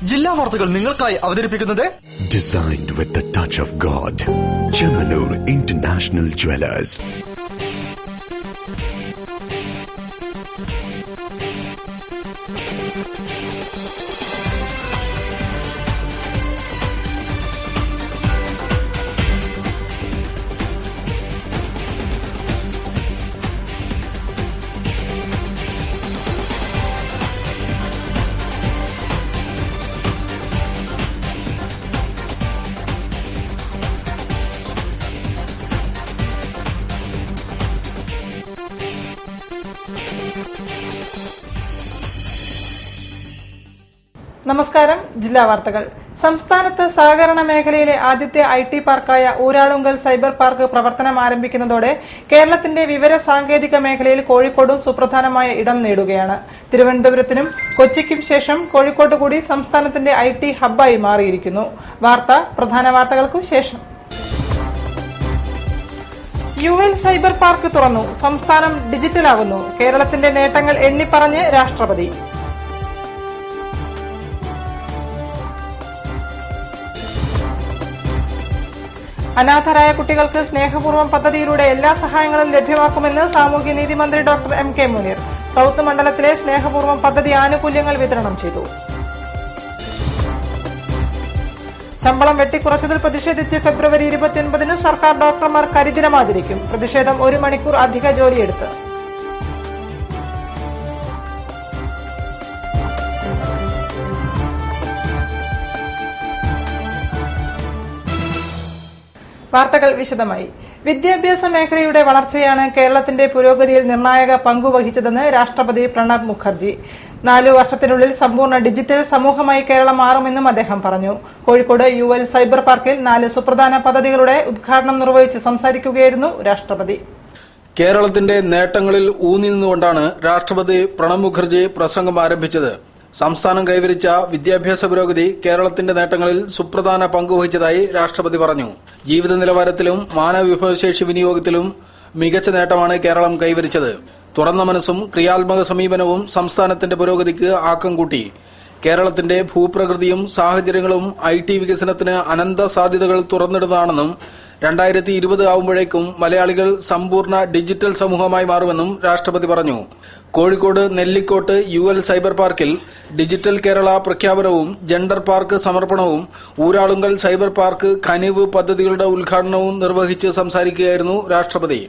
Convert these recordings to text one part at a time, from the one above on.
ജില്ലാ വാർത്തകൾ നിങ്ങൾക്കായി അവതരിപ്പിക്കുന്നത് Designed with the touch of God. Chemanur International Jewelers. നമസ്കാരം. ജില്ലാ വാർത്തകൾ. സംസ്ഥാനത്ത് സഹകരണ മേഖലയിലെ ആദ്യത്തെ IT പാർക്കായ ഊരാളുങ്കൽ സൈബർ പാർക്ക് പ്രവർത്തനം ആരംഭിക്കുന്നതോടെ കേരളത്തിന്റെ വിവര സാങ്കേതിക മേഖലയിൽ കോഴിക്കോടും സുപ്രധാനമായ ഇടം നേടുകയാണ്. തിരുവനന്തപുരത്തിനും കൊച്ചിക്കും ശേഷം കോഴിക്കോട് കൂടി സംസ്ഥാനത്തിന്റെ IT ഹബ്ബായി മാറിയിരിക്കുന്നു. പ്രധാന വാർത്തകൾക്കു ശേഷം. UL സൈബർ പാർക്ക് തുറന്നു. സംസ്ഥാനം ഡിജിറ്റലാകുന്നു. കേരളത്തിന്റെ നേട്ടങ്ങൾ എണ്ണിപ്പറഞ്ഞ് രാഷ്ട്രപതി. അനാഥരായ കുട്ടികൾക്ക് സ്നേഹപൂർവ്വം പദ്ധതിയിലൂടെ എല്ലാ സഹായങ്ങളും ലഭ്യമാക്കുമെന്ന് സാമൂഹ്യനീതി മന്ത്രി ഡോക്ടർ MK മുനീർ. സൌത്ത് മണ്ഡലത്തിലെ സ്നേഹപൂർവ്വം പദ്ധതി ആനുകൂല്യങ്ങൾ വിതരണം ചെയ്തു. ശമ്പളം വെട്ടിക്കുറച്ചതിൽ പ്രതിഷേധിച്ച് ഫെബ്രുവരി 29-ന് സർക്കാർ ഡോക്ടർമാർ കരിദിനം ആചരിക്കും. പ്രതിഷേധം 1 മണിക്കൂർ അധിക ജോലിയെടുത്ത്. വാർത്തകൾ വിശദമായി. വിദ്യാഭ്യാസ മേഖലയുടെ വളർച്ചയാണ് കേരളത്തിന്റെ പുരോഗതിയിൽ നിർണായക പങ്കുവഹിച്ചതെന്ന് രാഷ്ട്രപതി പ്രണബ് മുഖർജി. 4 വർഷത്തിനുള്ളിൽ സമ്പൂർണ്ണ ഡിജിറ്റൽ സമൂഹമായി കേരളം മാറുമെന്നും അദ്ദേഹം പറഞ്ഞു. കോഴിക്കോട് UL സൈബർ പാർക്കിൽ 4 സുപ്രധാന പദ്ധതികളുടെ ഉദ്ഘാടനം നിർവഹിച്ച് സംസാരിക്കുകയായിരുന്നു രാഷ്ട്രപതി. കേരളത്തിന്റെ നേട്ടങ്ങളിൽ ഊന്നി നിന്നുകൊണ്ടാണ് രാഷ്ട്രപതി പ്രണബ് മുഖർജി പ്രസംഗം ആരംഭിച്ചത്. സംസ്ഥാനം കൈവരിച്ച വിദ്യാഭ്യാസ പുരോഗതി കേരളത്തിന്റെ നേട്ടങ്ങളിൽ സുപ്രധാന പങ്കുവഹിച്ചതായി രാഷ്ട്രപതി പറഞ്ഞു. ജീവിത നിലവാരത്തിലും മാനവ വിഭവശേഷി വിനിയോഗത്തിലും മികച്ച നേട്ടമാണ് കേരളം കൈവരിച്ചത്. തുറന്ന മനസ്സും ക്രിയാത്മക സമീപനവും സംസ്ഥാനത്തിന്റെ പുരോഗതിക്ക് ആക്കം കൂട്ടി. കേരളത്തിന്റെ ഭൂപ്രകൃതിയും സാഹചര്യങ്ങളും IT വികസനത്തിന് അനന്ത സാധ്യതകൾ തുറന്നിടുന്നതാണെന്നും 2020 ആവുമ്പോഴേക്കും മലയാളികൾ സമ്പൂർണ്ണ ഡിജിറ്റൽ സമൂഹമായി മാറുമെന്നും രാഷ്ട്രപതി പറഞ്ഞു. കോഴിക്കോട് നെല്ലിക്കോട്ട് UL സൈബർ പാർക്കിൽ ഡിജിറ്റൽ കേരള പ്രഖ്യാപനവും ജെൻഡർ പാർക്ക് സമർപ്പണവും ഊരാളുങ്കൽ സൈബർ പാർക്ക് കനിവ് പദ്ധതികളുടെ ഉദ്ഘാടനവും നിർവഹിച്ച് സംസാരിക്കുകയായിരുന്നു രാഷ്ട്രപതി.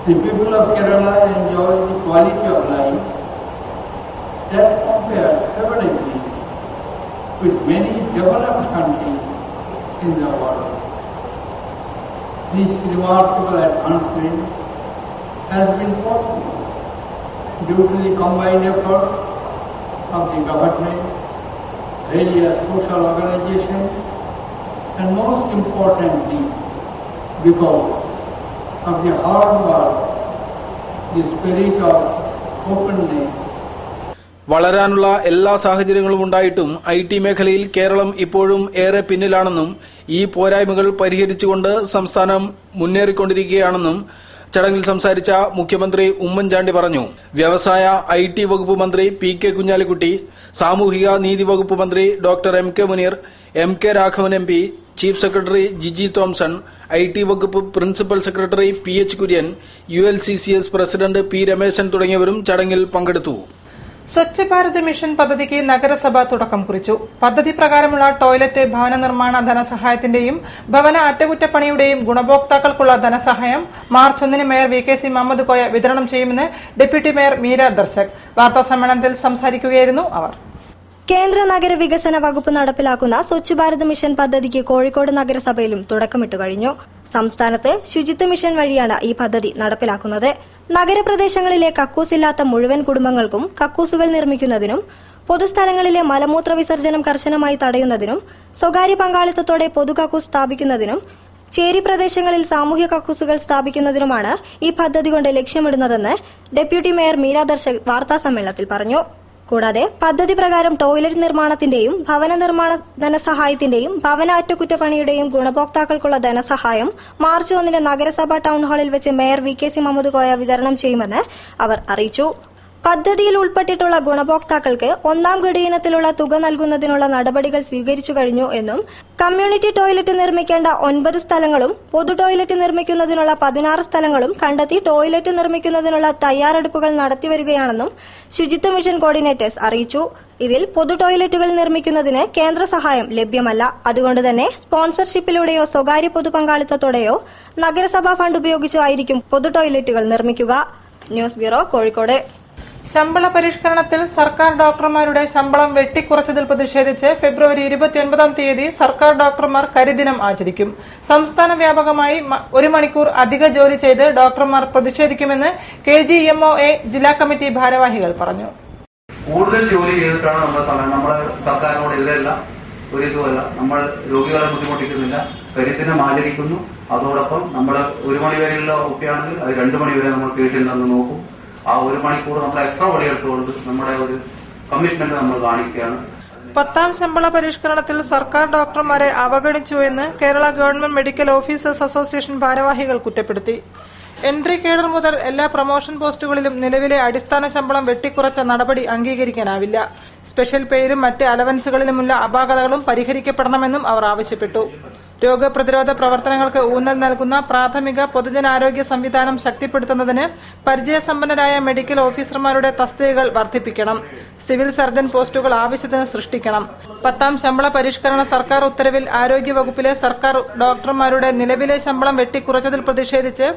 The people of Kerala enjoy the quality of life that compares favorably with many developed countries in the world. This remarkable advancement has been possible due to the combined efforts of the government, various social organizations, and most importantly, because of the hard work, the spirit of openness. വളരാനുള്ള എല്ലാ സാഹചര്യങ്ങളും ഉണ്ടായിട്ടും IT മേഖലയിൽ കേരളം ഇപ്പോഴും ഏറെ പിന്നിലാണെന്നും ഈ പോരായ്മകൾ പരിഹരിച്ചുകൊണ്ട് സംസ്ഥാനം മുന്നേറിക്കൊണ്ടിരിക്കുകയാണെന്നും ചടങ്ങിൽ സംസാരിച്ച മുഖ്യമന്ത്രി ഉമ്മൻചാണ്ടി പറഞ്ഞു. വ്യവസായ IT വകുപ്പ് മന്ത്രി PK കുഞ്ഞാലിക്കുട്ടി, സാമൂഹിക നീതി വകുപ്പ് മന്ത്രി doctor MK Muneer, MK Raghavan MP, chief secretary Jiji Thomson, IT വകുപ്പ് principal secretary PH Kurian, ULCCS president P Rameshan തുടങ്ങിയവരും ചടങ്ങിൽ പങ്കെടുത്തു. സ്വച്ഛ് ഭാരത് മിഷൻ പദ്ധതിക്ക് നഗരസഭ തുടക്കം കുറിച്ചു. പദ്ധതി പ്രകാരമുള്ള ടോയ്ലറ്റ് ഭവന നിർമ്മാണ ധനസഹായത്തിന്റെയും ഭവന അറ്റകുറ്റപ്പണിയുടെയും ഗുണഭോക്താക്കൾക്കുള്ള ധനസഹായം മാർച്ച് 1-ന് മേയർ VKC മുഹമ്മദ് കോയ വിതരണം ചെയ്യുമെന്ന് ഡെപ്യൂട്ടി മേയർ മീര ദർശക് വാർത്താസമ്മേളനത്തിൽ സംസാരിക്കുകയായിരുന്നു അവർ. കേന്ദ്ര നഗരവികസന വകുപ്പ് നടപ്പിലാക്കുന്ന സ്വച്ഛ് ഭാരത് മിഷൻ പദ്ധതിക്ക് കോഴിക്കോട് നഗരസഭയിലും തുടക്കമിട്ടു കഴിഞ്ഞു. സംസ്ഥാനത്ത് ശുചിത്വ മിഷൻ വഴിയാണ് ഈ പദ്ധതി നടപ്പിലാക്കുന്നത്. നഗരപ്രദേശങ്ങളിലെ കക്കൂസില്ലാത്ത മുഴുവൻ കുടുംബങ്ങൾക്കും കക്കൂസുകൾ നിർമ്മിക്കുന്നതിനും പൊതുസ്ഥലങ്ങളിലെ മലമൂത്ര വിസർജനം കർശനമായി തടയുന്നതിനും സ്വകാര്യ പങ്കാളിത്തത്തോടെ പൊതു കക്കൂസ് സ്ഥാപിക്കുന്നതിനും ചേരി പ്രദേശങ്ങളിൽ സാമൂഹ്യ കക്കൂസുകൾ സ്ഥാപിക്കുന്നതിനുമാണ് ഈ പദ്ധതി കൊണ്ട് ലക്ഷ്യമിടുന്നതെന്ന് ഡെപ്യൂട്ടി മേയർ മീര ദർശക് വാർത്താസമ്മേളനത്തിൽ പറഞ്ഞു. കൂടാതെ പദ്ധതി പ്രകാരം ടോയ്ലറ്റ് നിർമ്മാണത്തിന്റെയും ഭവന നിർമ്മാണ ധനസഹായത്തിന്റെയും ഭവന അറ്റകുറ്റപ്പണിയുടെയും ഗുണഭോക്താക്കൾക്കുള്ള ധനസഹായം മാർച്ച് 1 നഗരസഭാ ടൌൺ ഹാളിൽ വെച്ച് മേയർ VKC മുഹമ്മദ് കോയ വിതരണം ചെയ്യുമെന്ന് അവർ അറിയിച്ചു. പദ്ധതിയിൽ ഉൾപ്പെട്ടിട്ടുള്ള ഗുണഭോക്താക്കൾക്ക് 1ാം ഗഡു ഇനത്തിലുള്ള തുക നൽകുന്നതിനുള്ള നടപടികൾ സ്വീകരിച്ചു കഴിഞ്ഞു എന്നും കമ്മ്യൂണിറ്റി ടോയ്ലറ്റ് നിർമ്മിക്കേണ്ട 9 സ്ഥലങ്ങളും പൊതു ടോയ്ലറ്റ് നിർമ്മിക്കുന്നതിനുള്ള 16 സ്ഥലങ്ങളും കണ്ടെത്തി ടോയ്ലറ്റ് നിർമ്മിക്കുന്നതിനുള്ള തയ്യാറെടുപ്പുകൾ നടത്തിവരികയാണെന്നും ശുചിത്വ മിഷൻ കോർഡിനേറ്റേഴ്സ് അറിയിച്ചു. ഇതിൽ പൊതു ടോയ്ലറ്റുകൾ നിർമ്മിക്കുന്നതിന് കേന്ദ്ര സഹായം ലഭ്യമല്ല. അതുകൊണ്ട് തന്നെ സ്പോൺസർഷിപ്പിലൂടെയോ സ്വകാര്യ പൊതു പങ്കാളിത്തത്തോടെയോ നഗരസഭാ ഫണ്ട് ഉപയോഗിച്ചോ ആയിരിക്കും പൊതു ടോയ്ലറ്റുകൾ നിർമ്മിക്കുക. News bureau, Kozhikode. ശമ്പള പരിഷ്കരണത്തിൽ സർക്കാർ ഡോക്ടർമാരുടെ ശമ്പളം വെട്ടിക്കുറച്ചതിൽ പ്രതിഷേധിച്ച് ഫെബ്രുവരി 29-ാം തീയതി സർക്കാർ ഡോക്ടർമാർ കരിദിനം ആചരിക്കും. സംസ്ഥാന വ്യാപകമായി 1 മണിക്കൂർ അധിക ജോലി ചെയ്ത് ഡോക്ടർമാർ പ്രതിഷേധിക്കുമെന്ന് KGMOA ജില്ലാ കമ്മിറ്റി ഭാരവാഹികൾ പറഞ്ഞു. കൂടുതൽ ജോലി ചെയ്തിട്ടാണ് നമ്മൾ സർക്കാരിനോട് ഇതല്ല ഒരു ഇതുമല്ല, നമ്മൾ രോഗികളെ ബുദ്ധിമുട്ടിക്കുന്നില്ല, കരിദിനം ആചരിക്കുന്നു. അതോടൊപ്പം നമ്മൾ 1 മണി വരെയുള്ള ഒക്കെയാണെങ്കിൽ അത് 2 മണി വരെ നമ്മൾ പേഷ്യന്റ് നിന്ന് നോക്കും. ആ 1 മണിക്കൂർ നമ്മൾ എക്സ്ട്രാ പണിയെടുത്തുകൊണ്ട് നമ്മുടെ ഒരു കമ്മിറ്റ്മെന്റ് നമ്മൾ കാണിക്കുകയാണ്. 10ാം ശമ്പള പരിഷ്കരണത്തിൽ സർക്കാർ ഡോക്ടർമാരെ അവഗണിച്ചുവെന്ന് Kerala government medical officers association ഭാരവാഹികൾ കുറ്റപ്പെടുത്തി. എൻട്രി കേഡർ മുതൽ എല്ലാ പ്രൊമോഷൻ പോസ്റ്റുകളിലും നിലവിലെ അടിസ്ഥാന ശമ്പളം വെട്ടിക്കുറച്ച നടപടി അംഗീകരിക്കാനാവില്ല. സ്പെഷ്യൽ പേയിലും മറ്റ് അലവൻസുകളിലുമുള്ള അപാകതകളും പരിഹരിക്കപ്പെടണമെന്നും അവർ ആവശ്യപ്പെട്ടു. രോഗപ്രതിരോധ പ്രവർത്തനങ്ങൾക്ക് ഊന്നൽ നൽകുന്ന പ്രാഥമിക പൊതുജനാരോഗ്യ സംവിധാനം ശക്തിപ്പെടുത്തുന്നതിന് പരിചയസമ്പന്നരായ മെഡിക്കൽ ഓഫീസർമാരുടെ തസ്തികകൾ വർദ്ധിപ്പിക്കണം. സിവിൽ സർജൻ പോസ്റ്റുകൾ ആവശ്യത്തിന് സൃഷ്ടിക്കണം. 10ാം ശമ്പള പരിഷ്കരണ സർക്കാർ ഉത്തരവിൽ ആരോഗ്യവകുപ്പിലെ സർക്കാർ ഡോക്ടർമാരുടെ നിലവിലെ ശമ്പളം വെട്ടിക്കുറച്ചതിൽ പ്രതിഷേധിച്ച്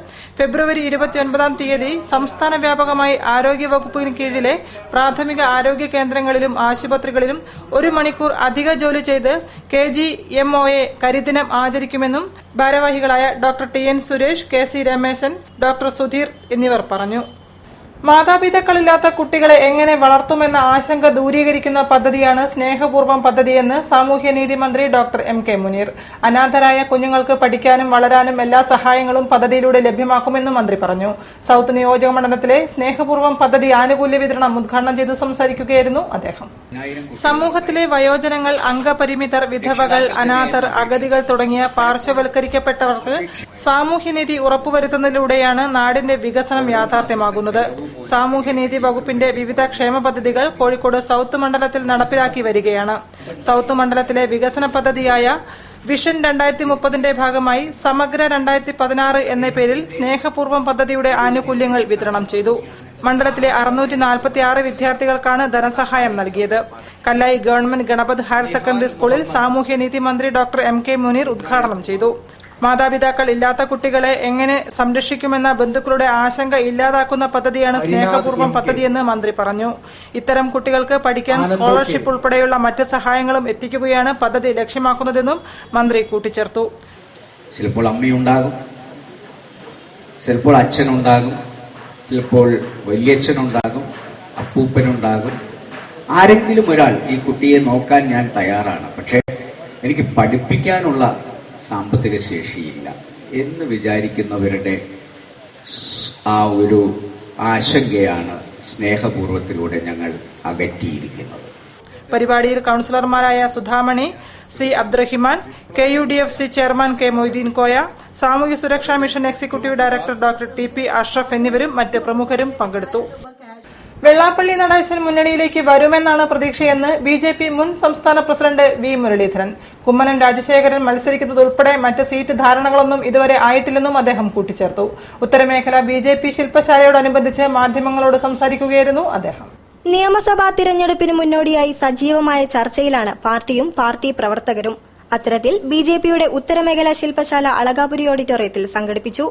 ഫെബ്രുവരി 29-ാം തീയതി സംസ്ഥാന വ്യാപകമായി ആരോഗ്യവകുപ്പിന് കീഴിലെ പ്രാഥമിക ആരോഗ്യ കേന്ദ്രങ്ങളിലും ആശുപത്രികളിലും 1 മണിക്കൂർ അധിക ജോലി ചെയ്ത് KGMOA കരിദിനം ആചരിക്കുമെന്നും ഭാരവാഹികളായ doctor TN Suresh, KC Rameshan, doctor Sudheer എന്നിവർ പറഞ്ഞു. മാതാപിതാക്കളില്ലാത്ത കുട്ടികളെ എങ്ങനെ വളർത്തുമെന്ന ആശങ്ക ദൂരീകരിക്കുന്ന പദ്ധതിയാണ് സ്നേഹപൂർവ്വം പദ്ധതിയെന്ന് സാമൂഹ്യനീതി മന്ത്രി ഡോക്ടർ MK മുനീർ. അനാഥരായ കുഞ്ഞുങ്ങൾക്ക് പഠിക്കാനും വളരാനും എല്ലാ സഹായങ്ങളും പദ്ധതിയിലൂടെ ലഭ്യമാക്കുമെന്നും മന്ത്രി പറഞ്ഞു. സൌത്ത് നിയോജക മണ്ഡലത്തിലെ സ്നേഹപൂർവ്വം പദ്ധതി ആനുകൂല്യ വിതരണം ഉദ്ഘാടനം ചെയ്ത് സംസാരിക്കുകയായിരുന്നു അദ്ദേഹം. സമൂഹത്തിലെ വയോജനങ്ങൾ, അംഗപരിമിതർ, വിധവകൾ, അനാഥർ, അഗതികൾ തുടങ്ങിയ പാർശ്വവൽക്കരിക്കപ്പെട്ടവർക്ക് സാമൂഹ്യനീതി ഉറപ്പുവരുത്തുന്നതിലൂടെയാണ് നാടിന്റെ വികസനം യാഥാർത്ഥ്യമാകുന്നത്. സാമൂഹ്യനീതി വകുപ്പിന്റെ വിവിധ ക്ഷേമ പദ്ധതികൾ കോഴിക്കോട് സൌത്ത് മണ്ഡലത്തിൽ നടപ്പിലാക്കി വരികയാണ്. സൌത്ത് മണ്ഡലത്തിലെ വികസന പദ്ധതിയായ വിഷൻ 2030ന്റെ ഭാഗമായി സമഗ്ര 2016 എന്ന പേരിൽ സ്നേഹപൂർവ്വം പദ്ധതിയുടെ ആനുകൂല്യങ്ങൾ വിതരണം ചെയ്തു. മണ്ഡലത്തിലെ 646 വിദ്യാർത്ഥികൾക്കാണ് ധനസഹായം നൽകിയത്. കല്ലായി ഗവൺമെന്റ് ഗണപത് ഹയർ സെക്കൻഡറി സ്കൂളിൽ സാമൂഹ്യനീതി മന്ത്രി ഡോക്ടർ MK മുനീർ ഉദ്ഘാടനം ചെയ്തു. മാതാപിതാക്കൾ ഇല്ലാത്ത കുട്ടികളെ എങ്ങനെ സംരക്ഷിക്കുമെന്ന ബന്ധുക്കളുടെ ആശങ്ക ഇല്ലാതാക്കുന്ന പദ്ധതിയാണ് സ്നേഹപൂർവ്വം പദ്ധതിയെന്ന് മന്ത്രി പറഞ്ഞു. ഇത്തരം കുട്ടികൾക്ക് പഠിക്കാൻ സ്കോളർഷിപ്പ് ഉൾപ്പെടെയുള്ള മറ്റ് സഹായങ്ങളും എത്തിക്കുകയാണ് പദ്ധതി ലക്ഷ്യമാക്കുന്നതെന്നും മന്ത്രി കൂട്ടിച്ചേർത്തു. ചിലപ്പോൾ അമ്മയുണ്ടാകും, ചിലപ്പോൾ അച്ഛനുണ്ടാകും, ചിലപ്പോൾ വലിയച്ഛനുണ്ടാകും, അപ്പൂപ്പനുണ്ടാകും. ആരെങ്കിലും ഒരാൾ ഈ കുട്ടിയെ നോക്കാൻ ഞാൻ തയ്യാറാണ്, പക്ഷേ എനിക്ക് പഠിപ്പിക്കാനുള്ള സാമ്പത്തിക ശേഷിയില്ല എന്ന് വിചാരിക്കുന്നവരുടെ ആ ഒരു ആശങ്കയാണ് സ്നേഹപൂർവ്വത്തിലൂടെ ഞങ്ങൾ അകറ്റിയിരിക്കുന്നത്. പരിപാടിയിൽ കൌൺസിലർമാരായ Sudhamani, C Abdurahiman, KUDFC chairman K Moideen Koya, സാമൂഹ്യ സുരക്ഷാ mission executive director doctor TP Ashraf എന്നിവരും മറ്റ് പ്രമുഖരും പങ്കെടുത്തു. വെള്ളാപ്പള്ളി നടേശൻ മുന്നണിയിലേക്ക് വരുമെന്നാണ് പ്രതീക്ഷയെന്ന് BJP മുൻ സംസ്ഥാന പ്രസിഡന്റ് V മുരളീധരൻ. കുമ്മനം രാജശേഖരൻ മത്സരിക്കുന്നതുൾപ്പെടെ മറ്റ് സീറ്റ് ധാരണകളൊന്നും ഇതുവരെ ആയിട്ടില്ലെന്നും അദ്ദേഹം കൂട്ടിച്ചേർത്തു. ഉത്തരമേഖല BJP ശില്പശാലയോടനുബന്ധിച്ച് മാധ്യമങ്ങളോട് സംസാരിക്കുകയായിരുന്നു അദ്ദേഹം. നിയമസഭാ തിരഞ്ഞെടുപ്പിന് മുന്നോടിയായി സജീവമായ ചർച്ചയിലാണ് പാർട്ടിയും പാർട്ടി പ്രവർത്തകരും. അത്തരത്തിൽ BJPയുടെ ഉത്തരമേഖല ശില്പശാല അളകാപുരി ഓഡിറ്റോറിയത്തിൽ സംഘടിപ്പിച്ചു.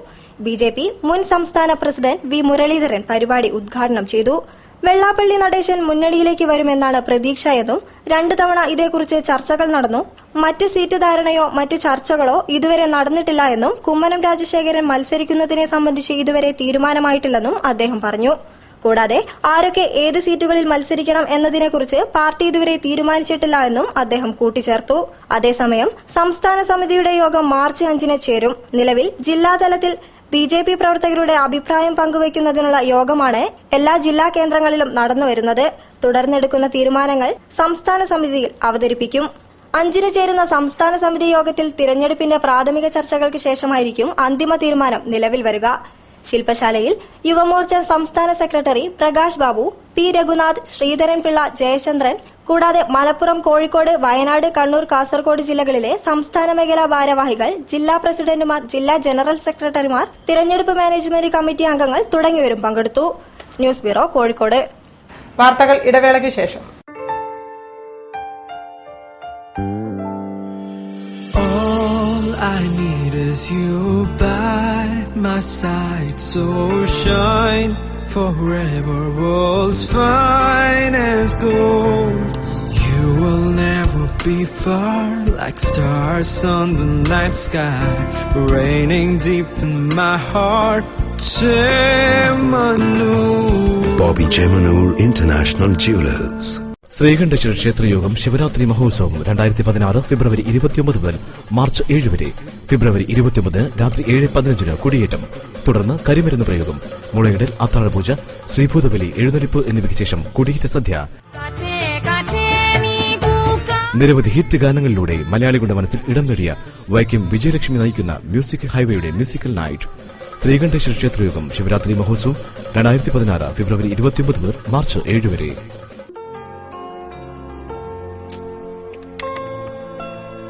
BJP മുൻ സംസ്ഥാന പ്രസിഡന്റ് V മുരളീധരൻ പരിപാടി ഉദ്ഘാടനം ചെയ്തു. വെള്ളാപ്പള്ളി നടേശൻ മുന്നണിയിലേക്ക് വരുമെന്നാണ് പ്രതീക്ഷയെന്നും 2 തവണ ഇതേക്കുറിച്ച് ചർച്ചകൾ നടന്നു. മറ്റ് സീറ്റ് ധാരണയോ മറ്റ് ചർച്ചകളോ ഇതുവരെ നടന്നിട്ടില്ല എന്നും കുമ്മനം രാജശേഖരൻ മത്സരിക്കുന്നതിനെ സംബന്ധിച്ച് ഇതുവരെ തീരുമാനമായിട്ടില്ലെന്നും അദ്ദേഹം പറഞ്ഞു. കൂടാതെ ആരൊക്കെ ഏത് സീറ്റുകളിൽ മത്സരിക്കണം എന്നതിനെക്കുറിച്ച് പാർട്ടി ഇതുവരെ തീരുമാനിച്ചിട്ടില്ല എന്നും അദ്ദേഹം കൂട്ടിച്ചേർത്തു. അതേസമയം സംസ്ഥാന സമിതിയുടെ യോഗം മാർച്ച് 5-ന് ചേരും. നിലവിൽ ജില്ലാതലത്തിൽ BJP പ്രവർത്തകരുടെ അഭിപ്രായം പങ്കുവയ്ക്കുന്നതിനുള്ള യോഗമാണ് എല്ലാ ജില്ലാ കേന്ദ്രങ്ങളിലും നടന്നുവരുന്നത്. തുടർന്നെടുക്കുന്ന തീരുമാനങ്ങൾ സംസ്ഥാന സമിതിയിൽ അവതരിപ്പിക്കും. 5-ന് ചേരുന്ന സംസ്ഥാന സമിതി യോഗത്തിൽ തിരഞ്ഞെടുപ്പിന്റെ പ്രാഥമിക ചർച്ചകൾക്ക് ശേഷമായിരിക്കും അന്തിമ തീരുമാനം നിലവിൽ വരിക. ശില്പശാലയിൽ യുവമോർച്ച സംസ്ഥാന സെക്രട്ടറി പ്രകാശ് ബാബു, P. രഘുനാഥ്, ശ്രീധരൻ പിള്ള, ജയചന്ദ്രൻ കൂടാതെ മലപ്പുറം, കോഴിക്കോട്, വയനാട്, കണ്ണൂർ, കാസർഗോഡ് ജില്ലകളിലെ സംസ്ഥാന മേഖലാ ഭാരവാഹികൾ, ജില്ലാ പ്രസിഡന്റുമാർ, ജില്ലാ ജനറൽ സെക്രട്ടറിമാർ, തിരഞ്ഞെടുപ്പ് മാനേജ്മെന്റ് കമ്മിറ്റി അംഗങ്ങൾ തുടങ്ങിയവരും പങ്കെടുത്തു. News bureau, Kozhikode. വാർത്തകൾ ഇടവേളയ്ക്ക് ശേഷം. I need is you by my side, so shine forever, world's finest gold. You will never be far, like stars on the night sky, raining deep in my heart. Chemanur. Bobby Chemanur International Jewelers. Sreekanteswara ക്ഷേത്രയോഗം Shivaratri മഹോത്സവം 2016 ഫെബ്രുവരി 29 മുതൽ March 7 വരെ. ഫെബ്രുവരി 29 രാത്രി 7:15 കൊടിയേറ്റം, തുടർന്ന് കരിമരുന്ന് പ്രയോഗം, മുളയിടൽ, അത്താഴപൂജ, ശ്രീഭൂതബലി, എഴുന്നള്ളിപ്പ് എന്നിവയ്ക്ക് ശേഷം കൊടിയേറ്റ സദ്യ. നിരവധി ഹിറ്റ് ഗാനങ്ങളിലൂടെ മലയാളികളുടെ മനസ്സിൽ ഇടം നേടിയ വൈക്കം വിജയലക്ഷ്മി നയിക്കുന്ന മ്യൂസിക് ഹൈവേയുടെ മ്യൂസിക്കൽ നൈറ്റ്. ശ്രീകണ്ഠേശ്വര ക്ഷേത്രയോഗം ശിവരാത്രി മഹോത്സവം 2016 ഫെബ്രുവരി 29 മുതൽ മാർച്ച് 7 വരെ.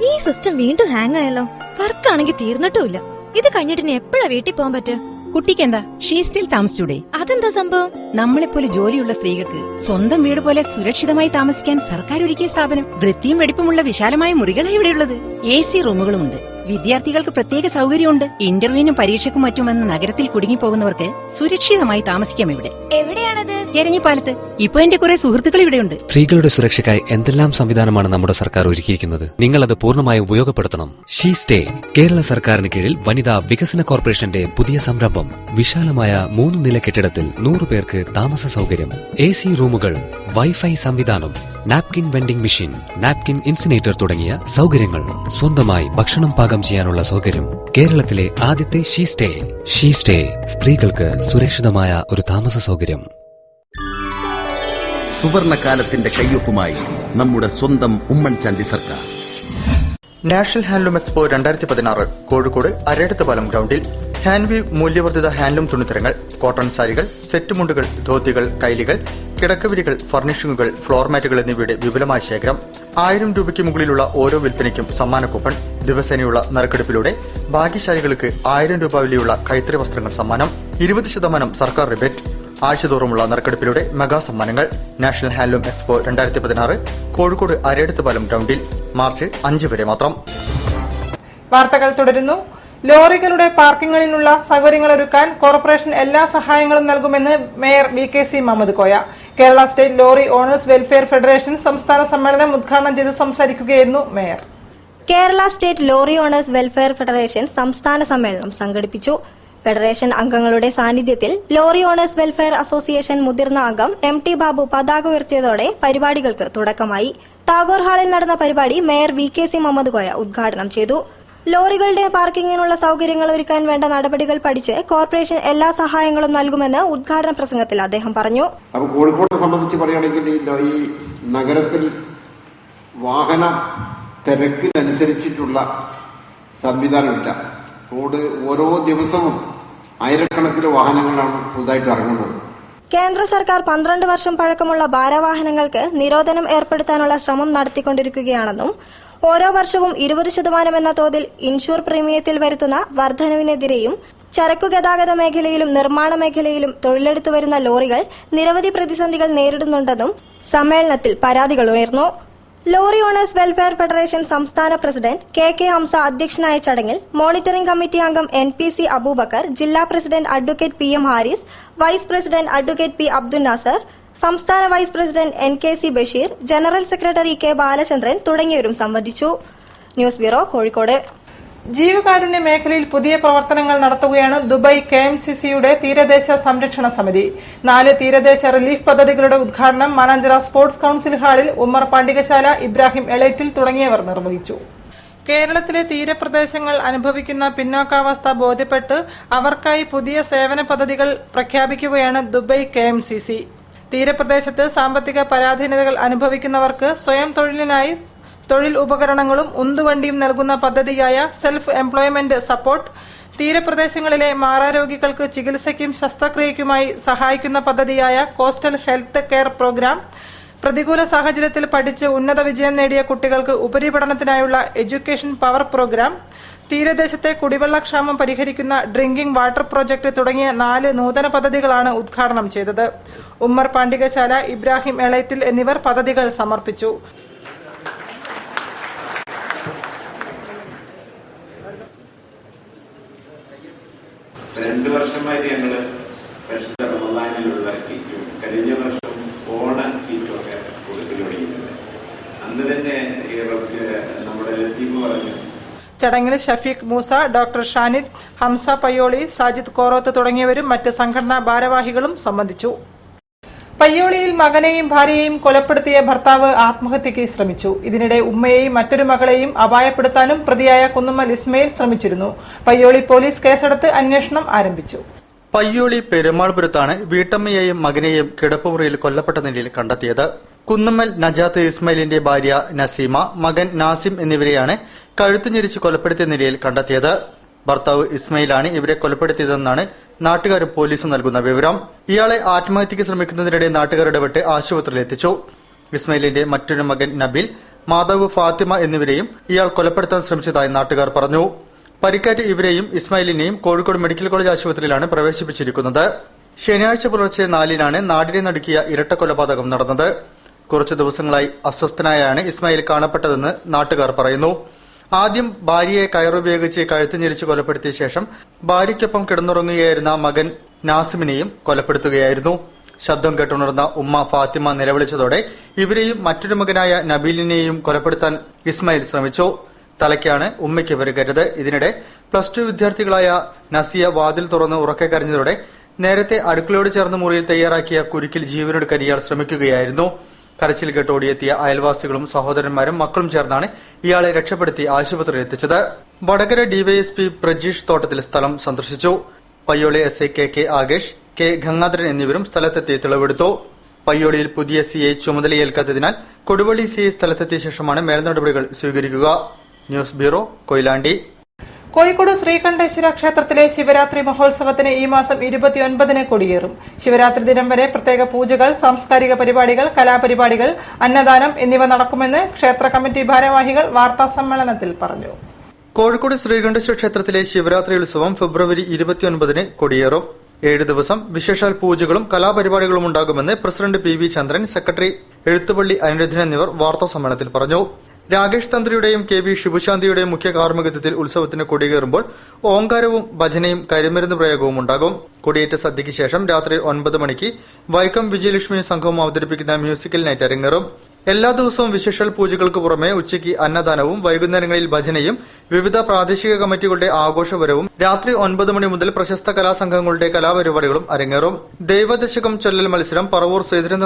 ഈ സിസ്റ്റം വീണ്ടും ഹാങ് ആയല്ലോ. വർക്കാണെങ്കിൽ തീർന്നിട്ടുമില്ല. ഇത് കഴിഞ്ഞിട്ട് എപ്പോഴാ വീട്ടിൽ പോകാൻ പറ്റുക? കുട്ടിക്ക് എന്താ ഷീസ്റ്റിൽ താമസിച്ചൂടെ? അതെന്താ സംഭവം? നമ്മളെപ്പോലെ ജോലിയുള്ള സ്ത്രീകൾക്ക് സ്വന്തം വീട് പോലെ സുരക്ഷിതമായി താമസിക്കാൻ സർക്കാർ ഒരുക്കിയ സ്ഥാപനം. വൃത്തിയും വെടിപ്പുമുള്ള വിശാലമായ മുറികളാണ് ഇവിടെയുള്ളത്. AC റൂമുകളുമുണ്ട്. വിദ്യാർത്ഥികൾക്ക് പ്രത്യേക സൗകര്യമുണ്ട്. ഇന്റർവ്യൂവിനും പരീക്ഷയ്ക്കും മറ്റുമെന്ന നഗരത്തിൽ കുടുങ്ങിപ്പോകുന്നവർക്ക് സുരക്ഷിതമായി താമസിക്കാം ഇവിടെ. എവിടെയാണത്? എരഞ്ഞിപ്പാലത്ത്. ഇപ്പൊ എന്റെ കുറെ സുഹൃത്തുക്കൾ ഇവിടെയുണ്ട്. സ്ത്രീകളുടെ സുരക്ഷയ്ക്കായി എന്തെല്ലാം സംവിധാനമാണ് നമ്മുടെ സർക്കാർ ഒരുക്കിയിരിക്കുന്നത്. നിങ്ങൾ അത് പൂർണ്ണമായി ഉപയോഗപ്പെടുത്തണം. ഷീ സ്റ്റേ കേരള സർക്കാരിന് കീഴിൽ വനിതാ വികസന കോർപ്പറേഷന്റെ പുതിയ സംരംഭം. വിശാലമായ 3 നില കെട്ടിടത്തിൽ 100 പേർക്ക് താമസ സൗകര്യം, AC റൂമുകൾ, വൈഫൈ സംവിധാനം, napkin vending machine, napkin incinerator തുടങ്ങിയ സൗകര്യങ്ങൾ. സ്വന്തമായി ഭക്ഷണം പാകം ചെയ്യാനുള്ള സൗകര്യം. കേരളത്തിലെ ആദ്യത്തെ ഷീ സ്റ്റേ. ഷീ സ്റ്റേ, സ്ത്രീകൾക്ക് സുരക്ഷിതമായ ഒരു താമസ സൗകര്യം. സുവർണകാലത്തിന്റെ കയ്യൊപ്പുമായി നമ്മുടെ സ്വന്തം ഉമ്മൻചാണ്ടി സർക്കാർ. നാഷണൽ ഹാൻഡ്ലൂം എക്സ്പോ 2016 കോഴിക്കോട് അരേടത്ത് പാലം ഗ്രൗണ്ടിൽ. ഹാൻഡ്വീവ് മൂല്യവർദ്ധിത ഹാൻഡ്ലൂം തുണിത്തരങ്ങൾ, കോട്ടൺ സാരികൾ, സെറ്റ് മുണ്ടുകൾ, ധോത്തികൾ, കൈലികൾ, കിടക്കവിരികൾ, ഫർണിഷിംഗുകൾ, ഫ്ലോർ മാറ്റുകൾ എന്നിവയുടെ വിപുലമായ ശേഖരം. 1000 രൂപയ്ക്ക് മുകളിലുള്ള ഓരോ വിൽപ്പനയ്ക്കും സമ്മാന കൂപ്പൺ. ദിവസേനയുള്ള നറുക്കെടുപ്പിലൂടെ ഭാഗ്യശാലികൾക്ക് 1000 രൂപ വിലയുള്ള കൈത്തറി വസ്ത്രങ്ങൾ സമ്മാനം. 20% സർക്കാർ റിബേറ്റ്. ആഴ്ചതോറുമുള്ള നറുക്കെടുപ്പിലൂടെ മെഗാ സമ്മാനങ്ങൾ. നാഷണൽ ഹാൻഡ്ലൂം എക്സ്പോ 2016 കോഴിക്കോട് അരേടത്ത് പാലം ഗ്രൗണ്ടിൽ മാർച്ച് 5 വരെ മാത്രം. വാർത്തകൾ തുടരുന്നു. ലോറികളുടെ പാർക്കിങ്ങിനുള്ള സൗകര്യങ്ങൾ ഒരുക്കാൻ കോർപ്പറേഷൻ എല്ലാ സഹായങ്ങളും നൽകുമെന്ന് mayor VKC Muhammad Koya. Kerala state lorry owners welfare federation സംസ്ഥാന സമ്മേളനം ഉദ്ഘാടനം ചെയ്ത് സംസാരിക്കുകയായിരുന്നു mayor. Kerala state lorry owners welfare federation സംസ്ഥാന സമ്മേളനം സംഘടിപ്പിച്ചു. ഫെഡറേഷൻ അംഗങ്ങളുടെ സാന്നിധ്യത്തിൽ ലോറി ഓണേഴ്സ് വെൽഫെയർ അസോസിയേഷൻ മുതിർന്ന അംഗം MT ബാബു പതാക ഉയർത്തിയതോടെ പരിപാടികൾക്ക് തുടക്കമായി. ടാഗോർ ഹാളിൽ നടന്ന പരിപാടി മേയർ VKC മുഹമ്മദ് കോയ ഉദ്ഘാടനം ചെയ്തു. ലോറികളുടെ പാർക്കിങ്ങിനുള്ള സൗകര്യങ്ങൾ ഒരുക്കാൻ വേണ്ട നടപടികൾ പഠിച്ച് കോർപ്പറേഷൻ എല്ലാ സഹായങ്ങളും നൽകുമെന്ന് ഉദ്ഘാടന പ്രസംഗത്തിൽ അദ്ദേഹം പറഞ്ഞു. അപ്പോൾ കോഴിക്കോട്ടെ സംബന്ധിച്ച് പറയുകയാണെങ്കിൽ ഈ നഗരത്തിൽ വാഹന തിരക്കിനനുസരിച്ചിട്ടുള്ള സംവിധാനമില്ല. റോഡ് ഓരോ ദിവസവും ആയിരക്കണക്കിന് വാഹനങ്ങളാണ് പുതുതായിട്ട് ഇറങ്ങുന്നത്. കേന്ദ്ര സർക്കാർ 12 വർഷം പഴക്കമുള്ള ഭാരവാഹനങ്ങൾക്ക് നിരോധനം ഏർപ്പെടുത്താനുള്ള ശ്രമം നടത്തിക്കൊണ്ടിരിക്കുകയാണെന്നും ഓരോ വർഷവും 20% എന്ന തോതിൽ ഇൻഷൂർ പ്രീമിയത്തിൽ വരുത്തുന്ന വർധനവിനെതിരെയും ചരക്കു ഗതാഗത മേഖലയിലും നിർമ്മാണ മേഖലയിലും തൊഴിലെടുത്തു വരുന്ന ലോറികൾ നിരവധി പ്രതിസന്ധികൾ നേരിടുന്നുണ്ടെന്നും സമ്മേളനത്തിൽ പരാതികൾ ഉയർന്നു. ലോറി ഓണേഴ്സ് വെൽഫെയർ ഫെഡറേഷൻ സംസ്ഥാന പ്രസിഡന്റ് KK ഹംസ അധ്യക്ഷനായ ചടങ്ങിൽ മോണിറ്ററിംഗ് കമ്മിറ്റി അംഗം NPC അബൂബക്കർ, ജില്ലാ president advocate PM Haris, vice president advocate P Abdul Nasar, സംസ്ഥാന vice president NKC Basheer, general secretary K Balachandran തുടങ്ങിയവരും സംബന്ധിച്ചു. News bureau, Kozhikode. ജീവകാരുണ്യ മേഖലയിൽ പുതിയ പ്രവർത്തനങ്ങൾ നടത്തുകയാണ് ദുബായ് KMCCയുടെ തീരദേശ സംരക്ഷണ സമിതി. 4 തീരദേശ റിലീഫ് പദ്ധതികളുടെ ഉദ്ഘാടനം മാനാഞ്ചിറ സ്പോർട്സ് കൌൺസിൽ ഹാളിൽ ഉമ്മർ പാണ്ടികശാല, ഇബ്രാഹിം എളേറ്റിൽ തുടങ്ങിയവർ നിർവഹിച്ചു. കേരളത്തിലെ തീരപ്രദേശങ്ങൾ അനുഭവിക്കുന്ന പിന്നോക്കാവസ്ഥ ബോധ്യപ്പെട്ട് അവർക്കായി പുതിയ സേവന പദ്ധതികൾ പ്രഖ്യാപിക്കുകയാണ് ദുബൈ KMCC. തീരപ്രദേശത്ത് സാമ്പത്തിക പരാധീനതകൾ അനുഭവിക്കുന്നവർക്ക് സ്വയം തൊഴിലിനായി തൊഴിൽ ഉപകരണങ്ങളും ഉന്തുവണ്ടിയും നൽകുന്ന പദ്ധതിയായ സെൽഫ് എംപ്ലോയ്മെന്റ് സപ്പോർട്ട്, തീരപ്രദേശങ്ങളിലെ മാറാരോഗികൾക്ക് ചികിത്സയ്ക്കും ശസ്ത്രക്രിയയ്ക്കുമായി സഹായിക്കുന്ന പദ്ധതിയായ കോസ്റ്റൽ ഹെൽത്ത് കെയർ പ്രോഗ്രാം, പ്രതികൂല സാഹചര്യത്തിൽ പഠിച്ച് ഉന്നത വിജയം നേടിയ കുട്ടികൾക്ക് ഉപരിപഠനത്തിനായുള്ള എഡ്യൂക്കേഷൻ പവർ പ്രോഗ്രാം, തീരദേശത്തെ കുടിവെള്ളക്ഷാമം പരിഹരിക്കുന്ന ഡ്രിങ്കിംഗ് വാട്ടർ പ്രോജക്ട് തുടങ്ങിയ 4 നൂതന പദ്ധതികളാണ് ഉദ്ഘാടനം ചെയ്തത്. ഉമ്മർ പാണ്ടികശാല, ഇബ്രാഹിം എളേറ്റിൽ എന്നിവർ പദ്ധതികൾ സമർപ്പിച്ചു. രണ്ട് വർഷമായിട്ട് ഞങ്ങള് പരിശുദ്ധ റമദാനിലുള്ള കിറ്റും കഴിഞ്ഞ വർഷം ഓണ കിറ്റും ഒക്കെ കൊടുത്തു തുടങ്ങിയിട്ടുണ്ട്. അന്ന് തന്നെ നമ്മുടെ ലത്തീഫ് പറഞ്ഞു. ചടങ്ങിൽ ഷഫീഖ് മൂസ, ഡോക്ടർ ഷാനിദ്, ഹംസ പയ്യോളി, സാജിദ് കോറോത്ത് തുടങ്ങിയവരും മറ്റ് സംഘടനാ ഭാരവാഹികളും സംബന്ധിച്ചു. പയ്യോളിയിൽ മകനെയും ഭാര്യയെയും കൊലപ്പെടുത്തിയ ഭർത്താവ് ആത്മഹത്യയ്ക്ക് ശ്രമിച്ചു. ഇതിനിടെ ഉമ്മയെയും മറ്റൊരു മകളെയും അപായപ്പെടുത്താനും പ്രതിയായ കുന്നുമ്മൽ ഇസ്മയിൽ ശ്രമിച്ചിരുന്നു. പയ്യോളി പോലീസ് കേസെടുത്ത് അന്വേഷണം ആരംഭിച്ചു. പയ്യോളി പെരുമാൾപുരത്താണ് വീട്ടമ്മയെയും മകനെയും കിടപ്പുമുറിയിൽ കൊല്ലപ്പെട്ട നിലയിൽ കണ്ടെത്തിയത്. കുന്നുമ്മൽ നജാത്ത് ഇസ്മയിലിന്റെ ഭാര്യ നസീമ, മകൻ നാസിം എന്നിവരെയാണ് കഴുത്തു ഞെരിച്ച് കൊലപ്പെടുത്തിയ നിലയിൽ കണ്ടെത്തിയത്. ഭർത്താവ് ഇസ്മയിലാണ് ഇവരെ കൊലപ്പെടുത്തിയതെന്നാണ് നാട്ടുകാരും പോലീസും നൽകുന്ന വിവരം. ഇയാളെ ആത്മഹത്യയ്ക്ക് ശ്രമിക്കുന്നതിനിടെ നാട്ടുകാർ ഇടപെട്ട് ആശുപത്രിയിൽ എത്തിച്ചു. ഇസ്മയിലിന്റെ മറ്റൊരു മകൻ നബീൽ, മാതാവ് ഫാത്തിമ എന്നിവരെയും ഇയാൾ കൊലപ്പെടുത്താൻ ശ്രമിച്ചതായി നാട്ടുകാർ പറഞ്ഞു. പരിക്കേറ്റ് ഇവരെയും ഇസ്മായിലിനെയും കോഴിക്കോട് മെഡിക്കൽ കോളേജ് ആശുപത്രിയിലാണ് പ്രവേശിപ്പിച്ചിരിക്കുന്നത്. ശനിയാഴ്ച പുലർച്ചെ 4-നാണ് നാടിനെ നടുക്കിയ ഇരട്ട കൊലപാതകം നടന്നത്. കുറച്ചു ദിവസങ്ങളായി അസ്വസ്ഥനായാണ് ഇസ്മായിൽ കാണപ്പെട്ടതെന്ന് നാട്ടുകാർ പറയുന്നു. ആദ്യം ഭാര്യയെ കയറുപയോഗിച്ച് കഴുത്ത് ഞെരിച്ച് കൊലപ്പെടുത്തിയ ശേഷം ഭാര്യയ്ക്കൊപ്പം കിടന്നുറങ്ങുകയായിരുന്ന മകൻ നാസിമിനെയും കൊലപ്പെടുത്തുകയായിരുന്നു. ശബ്ദം കേട്ടുണർന്ന ഉമ്മ ഫാത്തിമ നിലവിളിച്ചതോടെ ഇവരെയും മറ്റൊരു മകനായ നബീലിനെയും കൊലപ്പെടുത്താൻ ഇസ്മായിൽ ശ്രമിച്ചു. തലയ്ക്കാണ് ഉമ്മയ്ക്ക് പരിക്കേറ്റത്. ഇതിനിടെ +2 വിദ്യാർത്ഥികളായ നസിയ വാതിൽ തുറന്ന് ഉറക്കെ കരഞ്ഞതോടെ നേരത്തെ അടുക്കളയോട് ചേർന്ന മുറിയിൽ തയ്യാറാക്കിയ കുരുക്കിൽ ജീവനൊടുക്കാൻ ഇയാൾ ശ്രമിക്കുകയായിരുന്നു. കരച്ചിൽ കേട്ട് ഓടിയെത്തിയ അയൽവാസികളും സഹോദരന്മാരും മക്കളും ചേർന്നാണ് ഇയാളെ രക്ഷപ്പെടുത്തി ആശുപത്രിയിൽ എത്തിച്ചത്. വടകര ഡിവൈഎസ്പി പ്രജീഷ് തോട്ടത്തിൽ സ്ഥലം സന്ദർശിച്ചു. Payyoli SI KK Akesh, K Gangadharan എന്നിവരും സ്ഥലത്തെത്തി തെളിവെടുത്തു. പയ്യോളിയിൽ പുതിയ CI ചുമതലയേൽക്കാത്തതിനാൽ കൊടുവള്ളി CI സ്ഥലത്തെത്തിയ ശേഷമാണ് മേൽനടപടികൾ സ്വീകരിക്കുക. News bureau, Koyilandy. കോഴിക്കോട് ശ്രീകണ്ഠേശ്വര ക്ഷേത്രത്തിലെ ശിവരാത്രി മഹോത്സവത്തിന് ഈ മാസം 29-ന് കൊടിയേറും. ശിവരാത്രി ദിനം വരെ പ്രത്യേക പൂജകൾ, സാംസ്കാരിക പരിപാടികൾ, കലാപരിപാടികൾ, അന്നദാനം എന്നിവ നടക്കുമെന്ന് ക്ഷേത്ര കമ്മിറ്റി ഭാരവാഹികൾ വാർത്താസമ്മേളനത്തിൽ പറഞ്ഞു. കോഴിക്കോട് ശ്രീകണ്ഠേശ്വര ക്ഷേത്രത്തിലെ ശിവരാത്രി ഉത്സവം ഫെബ്രുവരി 29-ന് കൊടിയേറും. 7 ദിവസം വിശേഷാൽ പൂജകളും കലാപരിപാടികളും ഉണ്ടാകുമെന്ന് പ്രസിഡന്റ് PV ചന്ദ്രൻ, സെക്രട്ടറി എഴുത്തുപള്ളി അനിരുദ്ധൻ എന്നിവർ വാർത്താസമ്മേളനത്തിൽ പറഞ്ഞു. രാകേഷ് തന്ത്രിയുടെയും KV ശിവശാന്തിയുടെയും മുഖ്യ കാർമ്മികത്വത്തിൽ ഉത്സവത്തിന് കൊടികയറുമ്പോൾ ഓങ്കാരവും ഭജനയും കരിമരുന്ന് പ്രയോഗവും ഉണ്ടാകും. കൊടിയേറ്റ സദ്യയ്ക്ക് ശേഷം രാത്രി 9 മണിക്ക് വൈക്കം വിജയലക്ഷ്മി സംഘവും അവതരിപ്പിക്കുന്ന മ്യൂസിക്കൽ നൈറ്റ് അരങ്ങേറും. എല്ലാ ദിവസവും വിശേഷാൽ പൂജകൾക്ക് പുറമെ ഉച്ചയ്ക്ക് അന്നദാനവും വൈകുന്നേരങ്ങളിൽ ഭജനയും വിവിധ പ്രാദേശിക കമ്മിറ്റികളുടെ ആഘോഷപരവും രാത്രി 9 മണി മുതൽ പ്രശസ്ത കലാസംഘങ്ങളുടെ കലാപരിപാടികളും അരങ്ങേറും. ദൈവദശകം ചൊല്ലൽ മത്സരം, പറവൂർ ശ്രീധരൻ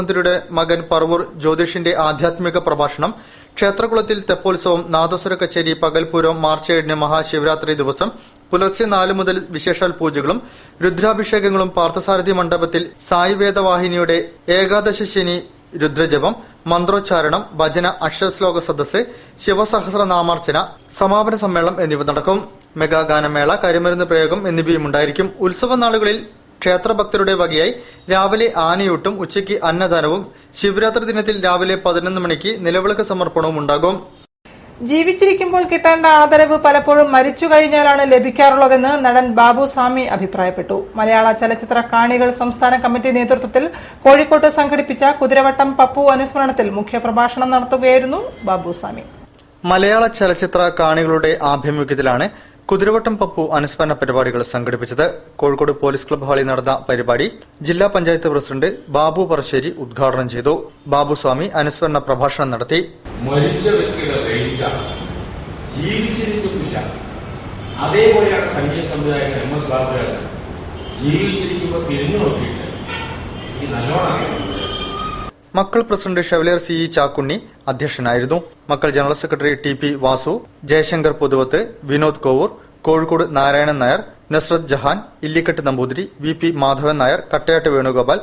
മകൻ പറവൂർ ജ്യോതിഷിന്റെ ആധ്യാത്മിക പ്രഭാഷണം, ക്ഷേത്രകുളത്തിൽ തെപ്പോത്സവം, നാദസ്വര കച്ചേരി, പകൽപൂരം, മാർച്ച് 7-ന് മഹാശിവരാത്രി ദിവസം പുലർച്ചെ 4 മുതൽ വിശേഷാൽ പൂജകളും രുദ്രാഭിഷേകങ്ങളും, പാർത്ഥസാരഥി മണ്ഡപത്തിൽ സായി വേദവാഹിനിയുടെ ഏകാദശ ശനി രുദ്രജപം, മന്ത്രോച്ചാരണം, ഭജന, അക്ഷശ്ലോക സദസ്, ശിവസഹസ്രനാമാർച്ചന, സമാപന സമ്മേളനം എന്നിവ നടക്കും. മെഗാ ഗാനമേള, കരിമരുന്ന് പ്രയോഗം എന്നിവയും ഉണ്ടായിരിക്കും. ഉത്സവ നാളുകളിൽ ക്ഷേത്രഭക്തരുടെ വകയായി രാവിലെ ആനയൂട്ടും, ഉച്ചയ്ക്ക് അന്നദാനവും, ശിവരാത്രി ദിനത്തിൽ രാവിലെ 11 മണിക്ക് നിലവിളക്ക് സമർപ്പണവും ഉണ്ടാകും. ജീവിച്ചിരിക്കുമ്പോൾ കിട്ടേണ്ട ആദരവ് പലപ്പോഴും മരിച്ചു കഴിഞ്ഞാലാണ് ലഭിക്കാറുള്ളതെന്ന് നടൻ ബാബുസ്വാമി അഭിപ്രായപ്പെട്ടു. മലയാള ചലച്ചിത്ര കാണികൾ സംസ്ഥാന കമ്മിറ്റി നേതൃത്വത്തിൽ കോഴിക്കോട്ട് സംഘടിപ്പിച്ച കുതിരവട്ടം പപ്പു അനുസ്മരണത്തിൽ മുഖ്യപ്രഭാഷണം നടത്തുകയായിരുന്നു ബാബുസ്വാമി. മലയാള ചലച്ചിത്ര കാണികളുടെ ആഭിമുഖ്യത്തിലാണ് കുതിരവട്ടം പപ്പു അനുസ്മരണ പരിപാടികൾ സംഘടിപ്പിച്ചത്. കോഴിക്കോട് പോലീസ് ക്ലബ് ഹാളിൽ നടന്ന പരിപാടി ജില്ലാ പഞ്ചായത്ത് പ്രസിഡന്റ് ബാബു പറശ്ശേരി ഉദ്ഘാടനം ചെയ്തു. ബാബുസ്വാമി അനുസ്മരണ പ്രഭാഷണം നടത്തി. മരിച്ച വ്യക്തിയുടെ റേഞ്ചാണ്, ജീവിച്ചിരിക്കുന്നില്ല. അതേപോലെയാണ് സംഗീത സംവിധായകൻ MS മക്കൾ പ്രസിഡന്റ് ഷെവലിയർ CE ചാക്കുണ്ണി അധ്യക്ഷനായിരുന്നു. മക്കൾ general secretary TP Vasu, Jayashankar Puthuvath, Vinod Kovoor, Kozhikode Narayanan Nair, Nasrath Jahan, Illikkattu Namboothiri, VP Madhavan Nair, Kattayat Venugopal,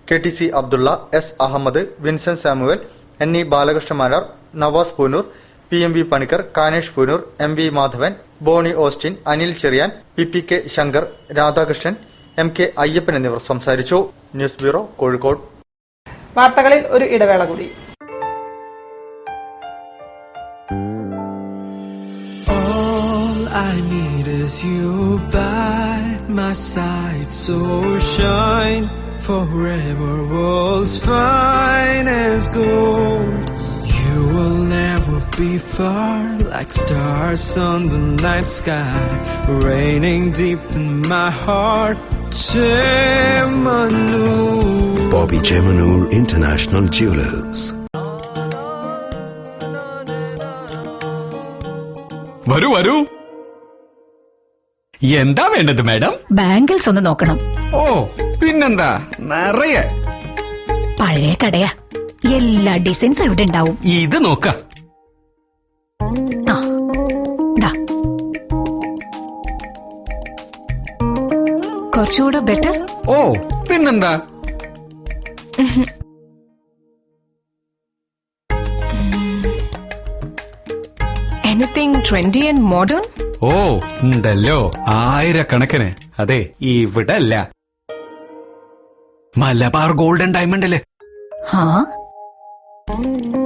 KTC Abdulla, S Ahmed, Vincent Samuel, NE Balakrishna Marar, Navas Poonoor, PMV Panicker, Kanesh Poonoor, MV Madhavan, Boney Austin, Anil Cherian, PPK Shankar, Radhakrishnan, MK Ayyappan എന്നിവർ സംസാരിച്ചു. News bureau, Kozhikode. വാർത്തകളിൽ ഒരു ഇടവേള കൂടി. All I need is you by my side, so shine forever, world's fine as gold. You will never be far, like stars on the night sky, raining deep in my heart. Chemanur. Bobby Chemanur International Jewelers. വരൂ വരൂ. എന്താ വേണ്ടത് madam? Bangles ഒന്ന് നോക്കണം. ഓ പിന്നെന്താ, നിറയെ പഴയ കടയാ, എല്ലാ ഡിസൈൻസും ഇവിടെ ഉണ്ടാവും. ഇത് നോക്ക. കുറച്ചുകൂടെ ബെറ്റർ. ഓ പിന്നെന്താ. Anything trendy and modern? ഓ ഉണ്ടല്ലോ, ആയിരക്കണക്കിന്. അതെ, ഇവിടെ അല്ല, മലബാർ ഗോൾഡൻ ഡയമണ്ടില്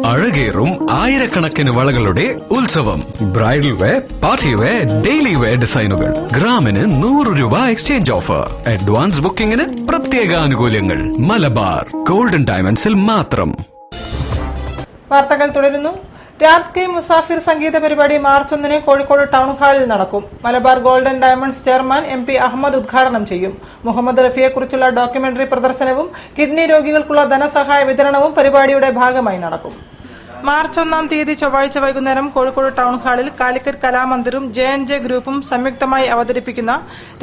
അഴകേറും ആയിരക്കണക്കിന് വളകളുടെ ഉത്സവം. Bridal wear, party wear, daily wear ഡിസൈനുകൾ. ഗ്രാമിന് 100 രൂപ എക്സ്ചേഞ്ച് ഓഫർ. അഡ്വാൻസ് ബുക്കിംഗിന് പ്രത്യേക ആനുകൂല്യങ്ങൾ. മലബാർ ഗോൾഡൻ ഡയമണ്ട്സിൽ മാത്രം. വാർത്തകൾ തുടരുന്നു. രാത് കെ മുസാഫിർ സംഗീത പരിപാടി മാർച്ച് 1 കോഴിക്കോട് ടൗൺ ഹാളിൽ നടക്കും. Malabar golden diamonds chairman MP Ahmed ഉദ്ഘാടനം ചെയ്യും. മുഹമ്മദ് റഫിയെക്കുറിച്ചുള്ള ഡോക്യുമെന്ററി പ്രദർശനവും കിഡ്നി രോഗികൾക്കുള്ള ധനസഹായ വിതരണവും പരിപാടിയുടെ ഭാഗമായി നടക്കും. മാർച്ച് 1 തീയതി ചൊവ്വാഴ്ച വൈകുന്നേരം കോഴിക്കോട് ടൗൺ ഹാളിൽ കാലിക്കറ്റ് കലാമന്ദിറും JNJ ഗ്രൂപ്പും സംയുക്തമായി അവതരിപ്പിക്കുന്ന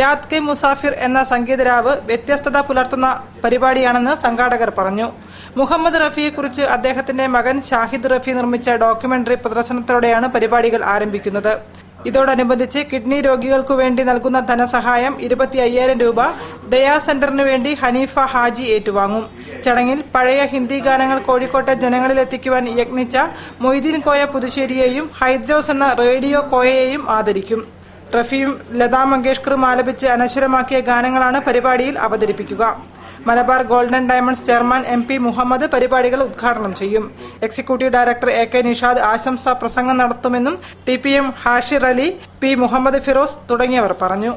രാത് കെ മുസാഫിർ എന്ന സംഗീതരാവ് വ്യത്യസ്തത പുലർത്തുന്ന പരിപാടിയാണെന്ന് സംഘാടകർ പറഞ്ഞു. മുഹമ്മദ് റഫിയെക്കുറിച്ച് അദ്ദേഹത്തിന്റെ മകൻ ഷാഹിദ് റഫി നിർമ്മിച്ച ഡോക്യുമെന്ററി പ്രദർശനത്തോടെയാണ് പരിപാടികൾ ആരംഭിക്കുന്നത്. ഇതോടനുബന്ധിച്ച് കിഡ്നി രോഗികൾക്കു വേണ്ടി നൽകുന്ന ധനസഹായം 25,000 രൂപ ദയാ സെന്ററിനു വേണ്ടി ഹനീഫ ഹാജി ഏറ്റുവാങ്ങും. ചടങ്ങിൽ പഴയ ഹിന്ദി ഗാനങ്ങൾ കോഴിക്കോട്ടെ ജനങ്ങളിലെത്തിക്കുവാൻ യത്നിച്ച മൊയ്തീൻ കോയ പുതുശ്ശേരിയെയും ഹൈദ്രോസ് എന്ന റേഡിയോ കോയയെയും ആദരിക്കും. റഫിയും ലതാ മങ്കേഷ്കറും ആലപിച്ച് അനശ്വരമാക്കിയ ഗാനങ്ങളാണ് പരിപാടിയിൽ അവതരിപ്പിക്കുക. Malabar golden diamonds chairman MP Muhammed പരിപാടികൾ ഉദ്ഘാടനം ചെയ്യും. എക്സിക്യൂട്ടീവ് ഡയറക്ടർ AK നിഷാദ് ആശംസാ പ്രസംഗം നടത്തുമെന്നും TPM ഹാഷിർ അലി, P മുഹമ്മദ് ഫിറോസ് തുടങ്ങിയവർ പറഞ്ഞു.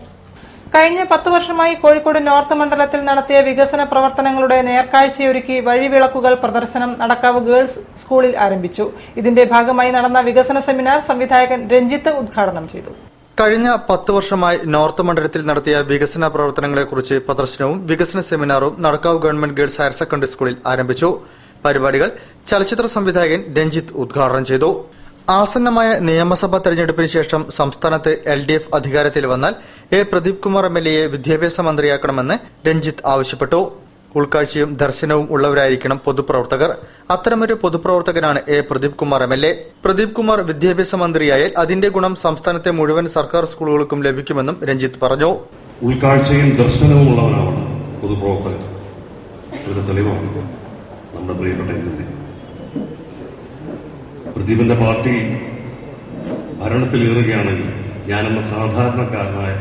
കഴിഞ്ഞ 10 വർഷമായി കോഴിക്കോട് നോർത്ത് മണ്ഡലത്തിൽ നടത്തിയ വികസന പ്രവർത്തനങ്ങളുടെ നേർക്കാഴ്ചയൊരുക്കി വഴിവിളക്കുകൾ പ്രദർശനം നടക്കാവ് ഗേൾസ് സ്കൂളിൽ ആരംഭിച്ചു. ഇതിന്റെ ഭാഗമായി നടന്ന വികസന സെമിനാർ സംവിധായകൻ രഞ്ജിത്ത് ഉദ്ഘാടനം ചെയ്തു. കഴിഞ്ഞ 10 വർഷമായി നോർത്ത് മണ്ഡലത്തിൽ നടത്തിയ വികസന പ്രവർത്തനങ്ങളെക്കുറിച്ച് പ്രദർശനവും വികസന സെമിനാറും Nadakkavu government girls higher secondary സ്കൂളിൽ ആരംഭിച്ചു. പരിപാടികൾ ചലച്ചിത്ര സംവിധായകൻ രഞ്ജിത്ത് ഉദ്ഘാടനം ചെയ്തു. ആസന്നമായ നിയമസഭാ തെരഞ്ഞെടുപ്പിന് ശേഷം സംസ്ഥാനത്ത് LDF അധികാരത്തിൽ വന്നാൽ പ്രദീപ് കുമാർ MLA വിദ്യാഭ്യാസ മന്ത്രിയാക്കണമെന്ന് രഞ്ജിത്ത് ആവശ്യപ്പെട്ടു. ഉൾക്കാഴ്ചയും ദർശനവും ഉള്ളവരായിരിക്കണം പൊതുപ്രവർത്തകർ. അത്തരമൊരു പൊതുപ്രവർത്തകനാണ് പ്രദീപ് കുമാർ MLA. പ്രദീപ് കുമാർ വിദ്യാഭ്യാസ മന്ത്രിയായാൽ അതിന്റെ ഗുണം സംസ്ഥാനത്തെ മുഴുവൻ സർക്കാർ സ്കൂളുകൾക്കും ലഭിക്കുമെന്നും രഞ്ജിത്ത് പറഞ്ഞു. ഉൾക്കാഴ്ചയും ദർശനവും ഉള്ളവരാണ് പൊതുപ്രവർത്തകർ. ഒരു തെളിവാണ് നമ്മുടെ പ്രിയപ്പെട്ട MLA. പ്രദീപിന്റെ പാർട്ടി ഭരണത്തിലേറുകയാണെങ്കിൽ ഞാനെന്ന സാധാരണക്കാരനായ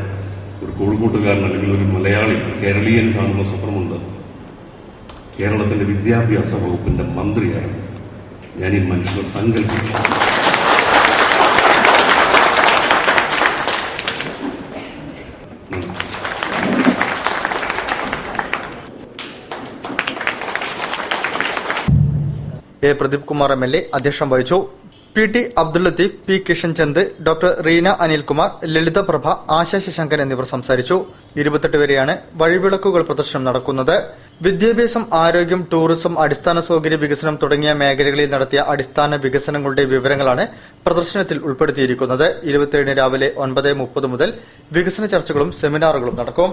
ഒരു കോഴിക്കോട്ടുകാരൻ അല്ലെങ്കിൽ ഒരു മലയാളി കേരളീയൻ കാണുന്ന സ്വപ്നമുണ്ട്. കേരളത്തിന്റെ വിദ്യാഭ്യാസ വകുപ്പിന്റെ മന്ത്രിയായി ഞാൻ ഈ മനുഷ്യനെ സങ്കല്പിച്ചു. പ്രദീപ് കുമാർ MLA അധ്യക്ഷം വഹിച്ചു. PT Abdul Latheef, P Kishanchand, doctor Reena Anilkumar, Lalitha Prabha, Asha Shashankan എന്നിവർ സംസാരിച്ചു. 28 വരെയാണ് വഴിവിളക്കുകൾ പ്രദർശനം നടക്കുന്നത്. വിദ്യാഭ്യാസം, ആരോഗ്യം, ടൂറിസം, അടിസ്ഥാന സൌകര്യ വികസനം തുടങ്ങിയ മേഖലകളിൽ നടത്തിയ അടിസ്ഥാന വികസനങ്ങളുടെ വിവരങ്ങളാണ് പ്രദർശനത്തിൽ ഉൾപ്പെടുത്തിയിരിക്കുന്നത്. 27 രാവിലെ 9:30 മുതൽ വികസന ചർച്ചകളും സെമിനാറുകളും നടക്കും.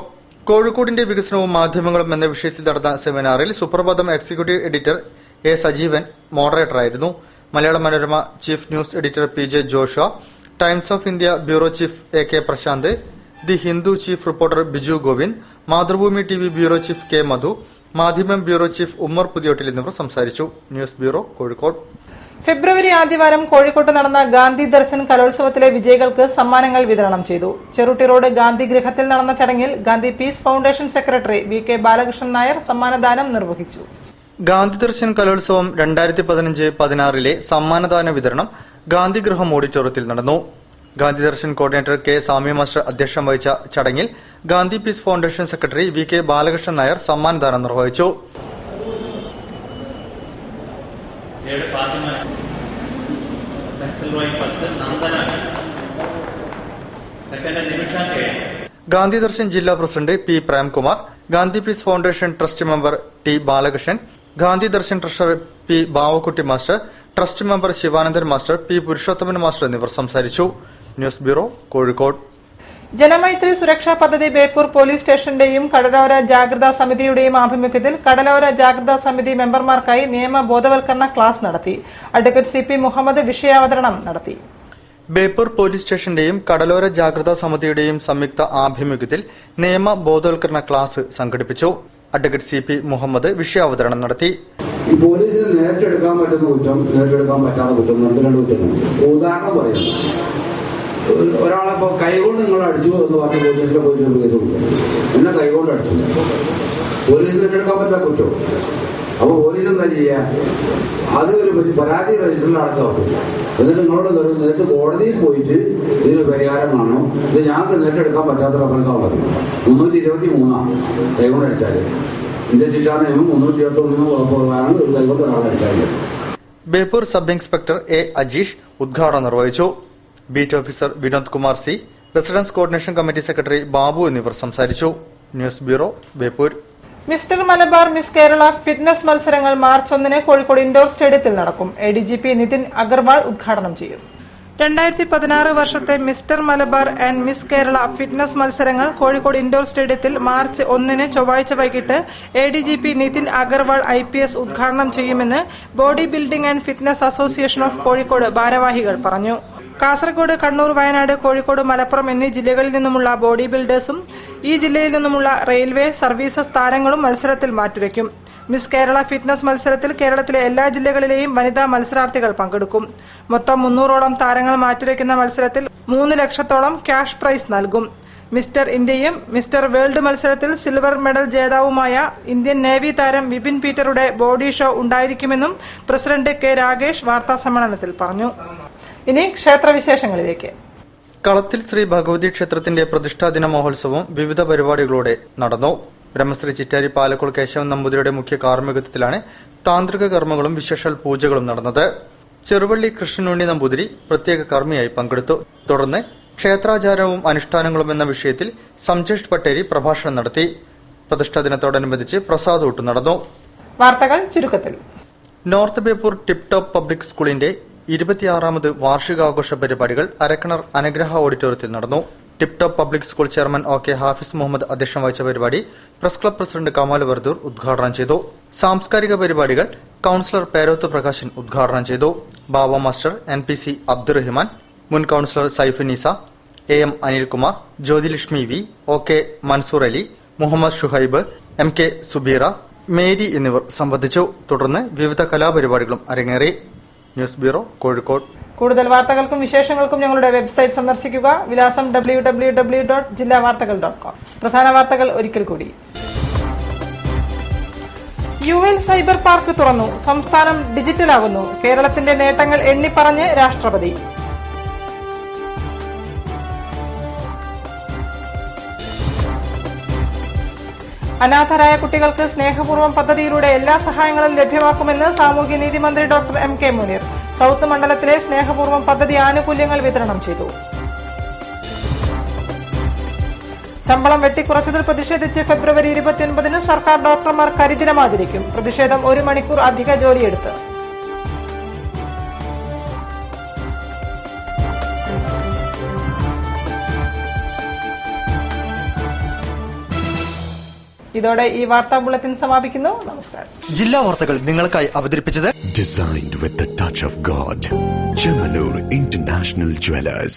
കോഴിക്കോടിന്റെ വികസനവും മാധ്യമങ്ങളും എന്ന വിഷയത്തിൽ നടന്ന സെമിനാറിൽ Suprabhaatham executive editor A Sajeevan മോഡറേറ്ററായിരുന്നു. Malayala Manorama chief news editor PJ Josha, Times of India bureau chief AK Prashanth, the Hindu chief reporter Biju Govind, Mathrubhumi TV bureau chief K Madhu, Madhyamam bureau chief Ummer Puthiyottil എന്നിവർ സംസാരിച്ചു. News bureau, Kozhikode. ഫെബ്രുവരി ആദ്യവാരം കോഴിക്കോട്ട് നടന്ന ഗാന്ധി ദർശൻ കലോത്സവത്തിലെ വിജയികൾക്ക് സമ്മാനങ്ങൾ വിതരണം ചെയ്തു. ചെറുട്ടി റോഡ് ഗാന്ധി ഗൃഹത്തിൽ നടന്ന ചടങ്ങിൽ Gandhi peace foundation secretary VK Balakrishnan Nair സമ്മാനദാനം നിർവഹിച്ചു. ഗാന്ധി ദർശൻ കലോത്സവം 2015-16 സമ്മാനദാന വിതരണം ഗാന്ധിഗൃഹം ഓഡിറ്റോറിയത്തിൽ നടന്നു. Gandhi Darshan coordinator K Samya master അധ്യക്ഷം വഹിച്ച ചടങ്ങിൽ Gandhi peace foundation secretary VK Balakrishnan Nair സമ്മാനദാനം നിർവഹിച്ചു. ഗാന്ധി ദർശൻ ജില്ലാ president P Premkumar, Gandhi peace foundation trust member T Balakrishnan, Gandhi Darshan treasurer P Bavakkutty master, trust member Sivanandan master, P Purushothaman master എന്നിവർ സംസാരിച്ചു. News bureau, Kozhikode. ജനമൈത്രി സുരക്ഷാ പദ്ധതി ബേപ്പൂർ പോലീസ് സ്റ്റേഷന്റെയും കടലോര ജാഗ്രതാ സമിതിയുടെയും ആഭിമുഖ്യത്തിൽ കടലോര ജാഗ്രതാ സമിതി മെമ്പർമാർക്കായി നിയമ ബോധവൽക്കരണ ക്ലാസ് നടത്തി. അഡ്വക്കേറ്റ് CP മുഹമ്മദ് വിഷയാവതരണം നടത്തി. ബേപ്പൂർ പോലീസ് സ്റ്റേഷന്റെയും കടലോര ജാഗ്രതാ സമിതിയുടെയും സംയുക്ത ആഭിമുഖ്യത്തിൽ നിയമ ബോധവൽക്കരണ ക്ലാസ് സംഘടിപ്പിച്ചു. അഡ്വക്കേറ്റ് CP മുഹമ്മദ് വിഷയാവതരണം നടത്തി. ഈ പോലീസിന് നേരിട്ടെടുക്കാൻ പറ്റുന്ന കുറ്റം, നേരിട്ടെടുക്കാൻ പറ്റാത്ത കുറ്റം, രണ്ട് കുറ്റമുണ്ട്. ഉദാഹരണം പറയുന്നു, ഒരാളെ ഇപ്പോൾ കൈകൊണ്ട് നിങ്ങൾ അടിച്ചു എന്ന് പറഞ്ഞ് പോലീസിന്റെ പോയിട്ട് കേസ് കൊടുക്കും. എന്നെ കൈകൊണ്ട് അടിച്ചു, പോലീസിന് ഏറ്റെടുക്കാൻ പറ്റാത്ത കുറ്റം. അപ്പൊ പോലീസ് എന്താ ചെയ്യുക? അത് ഒരു പരാതി രജിസ്റ്ററിൽ അടച്ചാക്കും. എന്നിട്ട് നിങ്ങളോട് നേരിട്ട് കോടതിയിൽ പോയിട്ട് ഇതിന് പരിഹാരം കാണണം. ഇത് ഞങ്ങൾക്ക് നേരിട്ടെടുക്കാൻ പറ്റാത്ത റഫറൻസാണ് മതി. 323 കൈകൊണ്ട് അടിച്ചാല് ഇന്ത്യ ശിക്ഷാ നിയമം 321 ഒരു കൈകൊണ്ട് ഒരാൾ അടിച്ചാല്. Beypore sub inspector A Ajeesh ഉദ്ഘാടനം നിർവഹിച്ചു. Beat officer Vinod Kumar C, residents coordination committee secretary Babu എന്നിവർ സംസാരിച്ചു. News bureau, Beypore. Mister Malabar miss Kerala fitness മത്സരങ്ങൾ മാർച്ച് 1 കോഴിക്കോട് ഇൻഡോർ സ്റ്റേഡിയത്തിൽ നടക്കും. ADGP നിതിൻ അഗർവാൾ ഉദ്ഘാടനം ചെയ്യും. 2016 വർഷത്തെ mister Malabar and miss Kerala fitness മത്സരങ്ങൾ കോഴിക്കോട് ഇൻഡോർ സ്റ്റേഡിയത്തിൽ മാർച്ച് 1 ചൊവ്വാഴ്ച വൈകിട്ട് ADGP നിതിൻ അഗർവാൾ IPS ഉദ്ഘാടനം ചെയ്യുമെന്ന് body building and fitness association of Kozhikode ഭാരവാഹികൾ പറഞ്ഞു. കാസർഗോഡ്, കണ്ണൂർ, വയനാട്, കോഴിക്കോട്, മലപ്പുറം എന്നീ ജില്ലകളിൽ നിന്നുമുള്ള ബോഡി ബിൽഡേഴ്സും ഈ ജില്ലയിൽ നിന്നുമുള്ള റെയിൽവേ സർവീസസ് താരങ്ങളും മത്സരത്തിൽ മാറ്റുരയ്ക്കും. മിസ് കേരള ഫിറ്റ്നസ് മത്സരത്തിൽ കേരളത്തിലെ എല്ലാ ജില്ലകളിലെയും വനിതാ മത്സരാർത്ഥികൾ പങ്കെടുക്കും. മൊത്തം 300ഓളം താരങ്ങൾ മാറ്റുരയ്ക്കുന്ന മത്സരത്തിൽ 3 ലക്ഷത്തോളം ക്യാഷ് പ്രൈസ് നൽകും. മിസ്റ്റർ ഇന്ത്യയും മിസ്റ്റർ വേൾഡ് മത്സരത്തിൽ സിൽവർ മെഡൽ ജേതാവുമായ ഇന്ത്യൻ നേവി താരം വിപിൻ പീറ്ററുടെ ബോഡി ഷോ ഉണ്ടായിരിക്കുമെന്നും പ്രസിഡന്റ് K രാഗേഷ് വാർത്താസമ്മേളനത്തിൽ പറഞ്ഞു. ഇനി ക്ഷേത്രവിശേഷങ്ങളിലേക്ക്. കളത്തിൽ ശ്രീ ഭഗവതി ക്ഷേത്രത്തിന്റെ പ്രതിഷ്ഠാദിന മഹോത്സവം വിവിധ പരിപാടികളോടെ നടന്നു. ബ്രഹ്മശ്രീ ചിറ്റാരി പാലക്കുൾ കേശവൻ നമ്പൂതിരിയുടെ മുഖ്യ കാർമ്മികത്വത്തിലാണ് താന്ത്രിക കർമ്മങ്ങളും വിശേഷാൽ പൂജകളും നടന്നത്. ചെറുവള്ളി കൃഷ്ണനുണ്ണി നമ്പൂതിരി പ്രത്യേക കർമ്മിയായി പങ്കെടുത്തു. തുടർന്ന് ക്ഷേത്രാചാരവും അനുഷ്ഠാനങ്ങളും എന്ന വിഷയത്തിൽ സംജേഷ് പട്ടേരി പ്രഭാഷണം നടത്തി. പ്രതിഷ്ഠാദിനത്തോടനുബന്ധിച്ച് പ്രസാദൂട്ട് നടന്നു. വാർത്തകൾ ചുരുക്കത്തിൽ. North Beypore tip top public സ്കൂളിന്റെ 26ാമത് വാർഷികാഘോഷ പരിപാടികൾ അരക്കിണർ അനുഗ്രഹ ഓഡിറ്റോറിയത്തിൽ നടന്നു. Tip top public school chairman OK Hafis Muhammad അധ്യക്ഷം വഹിച്ച പരിപാടി press club president Kamal Vardoor ഉദ്ഘാടനം ചെയ്തു. സാംസ്കാരിക പരിപാടികൾ കൌൺസിലർ പേരോത്ത് പ്രകാശൻ ഉദ്ഘാടനം ചെയ്തു. ബാബ മാസ്റ്റർ, NPC അബ്ദുറഹിമാൻ, മുൻ councillor Saifunisa, AM Anilkumar, Jyothilakshmi V, OK Mansoor Ali, Muhammad Shuhaib, MK Subeera, Mary എന്നിവർ സംബന്ധിച്ചു. തുടർന്ന് വിവിധ കലാപരിപാടികളും അരങ്ങേറി. News bureau, Kozhikode. കൂടുതൽ വാർത്തകൾക്കും വിശേഷങ്ങൾക്കും ഞങ്ങളുടെ വെബ്സൈറ്റ് സന്ദർശിക്കുക. വിലാസം www.jillavartakal.com. പ്രധാന വാർത്തകൾ ഒരിക്കൽ കൂടി. UL സൈബർ പാർക്ക് തുറന്നു. സംസ്ഥാനം ഡിജിറ്റലാകുന്നു. കേരളത്തിന്റെ നേട്ടങ്ങൾ എണ്ണിപ്പറഞ്ഞ് രാഷ്ട്രപതി. അനാഥരായ കുട്ടികൾക്ക് സ്നേഹപൂർവ്വം പദ്ധതിയിലൂടെ എല്ലാ സഹായങ്ങളും ലഭ്യമാക്കുമെന്ന് സാമൂഹ്യനീതി മന്ത്രി ഡോക്ടർ MK മുനീർ. സൌത്ത് മണ്ഡലത്തിലെ സ്നേഹപൂർവ്വം പദ്ധതി ആനുകൂല്യങ്ങൾ വിതരണം ചെയ്തു. ശമ്പളം വെട്ടിക്കുറച്ചതിൽ പ്രതിഷേധിച്ച് ഫെബ്രുവരി 29 സർക്കാർ ഡോക്ടർമാർ കരിദിനം ആചരിക്കും. പ്രതിഷേധം 1 മണിക്കൂർ അധിക ജോലിയെടുത്ത്. ഇതോടെ ഈ വാർത്താ ബുള്ളറ്റിൻ സമാപിക്കുന്നു. നമസ്കാരം. ജില്ലാ വാർത്തകൾ നിങ്ങൾക്കായി അവതരിപ്പിച്ചത് Designed with the touch of God. Chemanur International Jewelers.